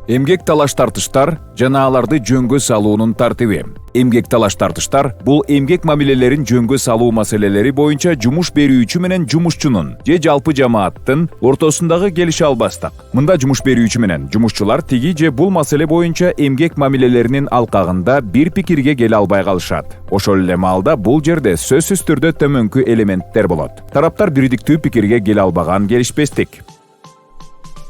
Эмгек талаш-тартыштар жана аларды жөнгө салуунун тартиби. Эмгек талаш-тартыштар бул эмгек мамилелерин жөнгө салуу маселелери боюнча жумуш берүүчү менен жумушчунун же жалпы жамааттын ортосундагы келише албастык. Мында жумуш берүүчү менен жумушчулар тиги же бул маселе боюнча эмгек мамилелеринин алкагында бир пикирге келе албай калышат. Ошол эле маалда бул жерде сөзсүз түрдө төмөнкү элементтер болот. Тараптар бирдиктүү пикирге келе албаган келишпестик.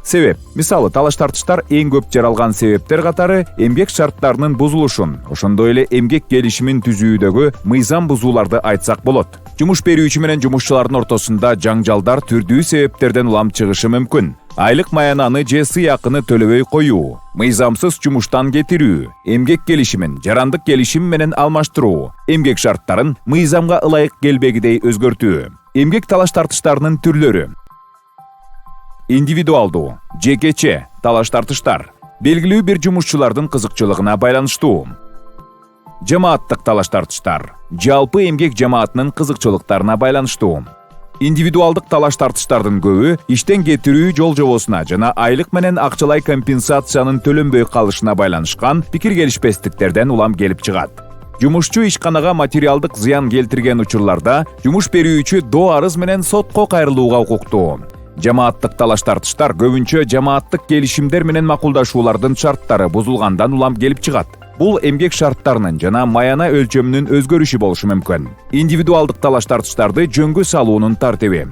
Себеп, мисалы талаш-тартыштар эң көп жаралган себептер катары эмгек шарттарынын бузулушун, ошондой эле эмгек келишимин түзүүдөгү мыйзам бузууларды айтсак болот. Жумуш берүүчү менен жумушчулардын ортосунда жаңжалдар түрдүү себептерден улам чыгышы мүмкүн. Айлык маянаны же сыйакыны төлөбөй коюу, мыйзамсыз жумуштан кетирүү, эмгек келишимин жарандык келишим менен алмаштыруу, эмгек шарттарын мыйзамга ылайык келбегидей өзгөртүү. Эмгек талаш-тартыштарынын түрлөрү. Индивидуалдуу, жекече талаш-тартыштар белгилүү бир жумушчулардын кызыкчылыгына байланыштуу. Жамааттык талаш-тартыштар жалпы эмгек жамаатынын кызыкчылыктарына байланыштуу. Индивидуалдык талаш-тартыштардын көбү иштен кетирүү жолжобосуна жана айлык менен акчалай компенсациянын төлөнбөй калышына байланышкан пикир келишпестиктерден улам келип чыгат. Жумушчу ишканага материалдык зыян келтирген учурларда жумуш берүүчү доо арыз менен сотко кайрылууга укуктуу. Жамааттык талаш-тартыштар көбүнчө жамааттык келишимдер менен макулдашуулардын шарттары бузулгандан улам келип чыгат. Бул эмгек шарттарынын жана маяна өлчөмүнүн өзгөрүшү болушу мүмкүн. Индивидуалдык талаш-тартыштарды жөнгө салуунун тартиби.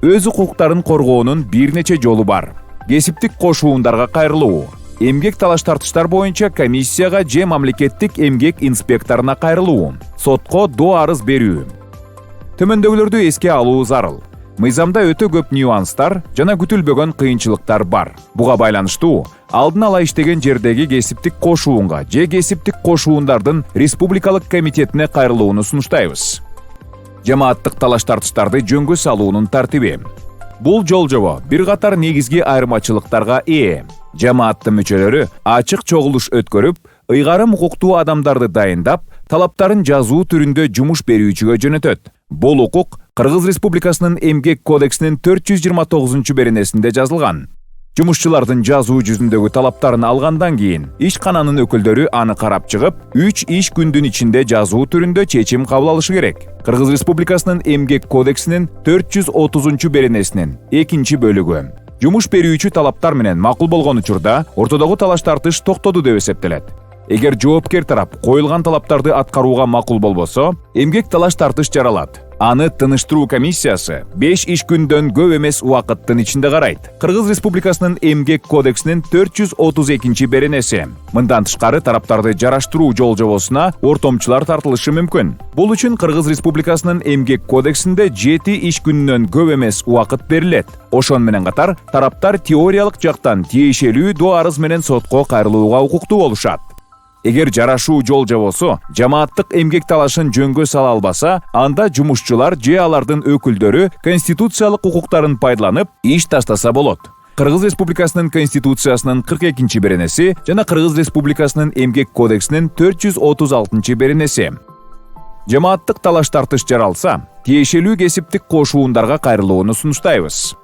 Өз укуктарын коргоонун бир нече жолу бар. Кесиптик кошуундарга кайрылуу. Эмгек талаш-тартыштар боюнча комиссияга же мамлекеттик эмгек инспекторуна кайрылуу. Сотко доо арыз берүү. Төмөндөгүлөрдү эске алуу зарыл. Мыйзамда өтө көп нюанстар жана күтүлбөгөн кыйынчылыктар бар. Буга байланыштуу алдын ала иштеген жердеги кесиптик кошуунга же кесиптик кошуундардын республикалык комитетине кайрылууну сунуштайбыз. Жамааттык талаш-тартыштарды жөнгө салуунун тартиби. Бул жолжобо бир катар негизги айырмачылыктарга ээ. Жамааттын мүчөлөрү ачык чогулуш өткөрүп, ыйгарым укуктуу адамдарды дайындап, талаптарын жазуу түрүндө жумуш берүүчүгө жөнөтөт. Бул укук Кыргыз Республикасынын эмгек кодексинин 429-беренесинде жазылган. Жумушчулардын жазуу жүзүндөгү талаптарын алгандан кийин ишкананын өкүлдөрү аны карап чыгып, 3 иш күндүн ичинде жазуу түрүндө чечим кабыл алышы керек. Кыргыз Республикасынын эмгек кодексинин 430-беренесинин 2-бөлүгү. Жумуш берүүчү талаптар менен макул болгон учурда ортодогу талаш-тартыш токтоду деп эсептелет. Эгер жоопкер тарап коюлган талаптарды аткарууга макул болбосо, эмгек талаш-тартыш жаралат. Аны тыныштыруу комиссиясы 5 иш күндөн көп эмес убакыттын ичинде карайт. Кыргыз Республикасынын эмгек кодексинин 430-беренеси. Мындан тышкары тараптарды жараштыруу жолжобосуна ортомчулар тартылышы мүмкүн. Бул үчүн Кыргыз Республикасынын эмгек кодексинде 7 иш күнүнөн көп эмес убакыт берилет. Ошон менен катар тараптар теориялык жактан тиешелүү доо арыз менен сотко кайрылууга укуктуу болушат. Эгер жарашуу жолжобосу жамааттык эмгек талашын жөнгө сала албаса, анда жумушчулар же алардын өкүлдөрү конституциялык укуктарын пайдаланып иш таштаса болот. Кыргыз Республикасынын Конституциясынын 42-беренеси жана Кыргыз Республикасынын эмгек кодексинин 436-беренеси. Жамааттык талаш-тартыш жаралса, тиешелүү кесиптик кошуундарга кайрылууну сунуштайбыз.